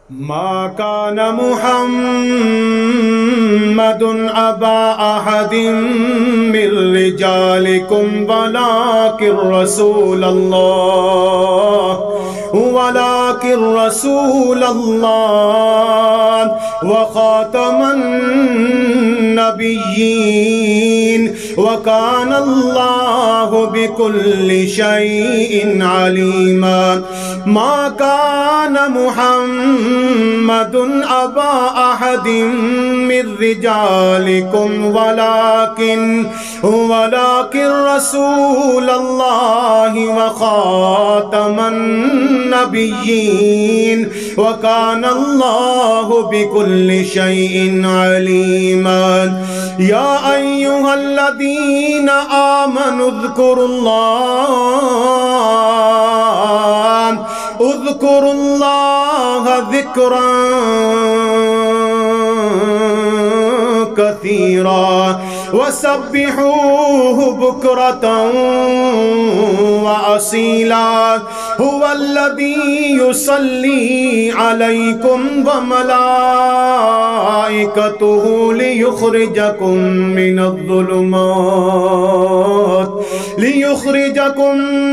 मा कान मुहम्मदुन अबा अहदिम मिर रिजालिकुम वलाकिर रसूलल्लाह व खातमन नबिय्यीन व कानल्लाहु बिकुल्लि शैइन अलीमा। मा कान मुहम्मदुन अबा अहदिम मिर रिजालिकुम वलाकिन रसूलल्लाहि व खातमन नबिय्यीन व कानल्लाहु बिकुल्लि शैइन अलीमा। या अय्युहल्लज़ीना आमनु उज़्कुरुल्लाह ज़िक्रन कसीरा वसब्बिहूहु बुक्रतन व असीला। हुवल्लज़ी युसल्ली अलैकुम व मलाइकतुहु लियुखरिजकुम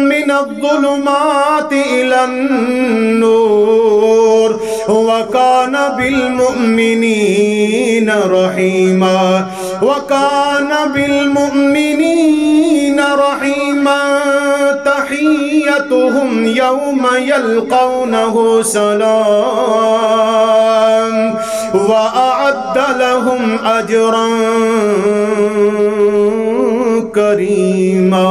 मिनज़्ज़ुलुमाति इलन्नूर व कान बिलमुमिनीना रहीमा तहिय्यतुहुम यौम यल्क़ौनहु सलाम व अअद्द लहुम अजरन करीमा।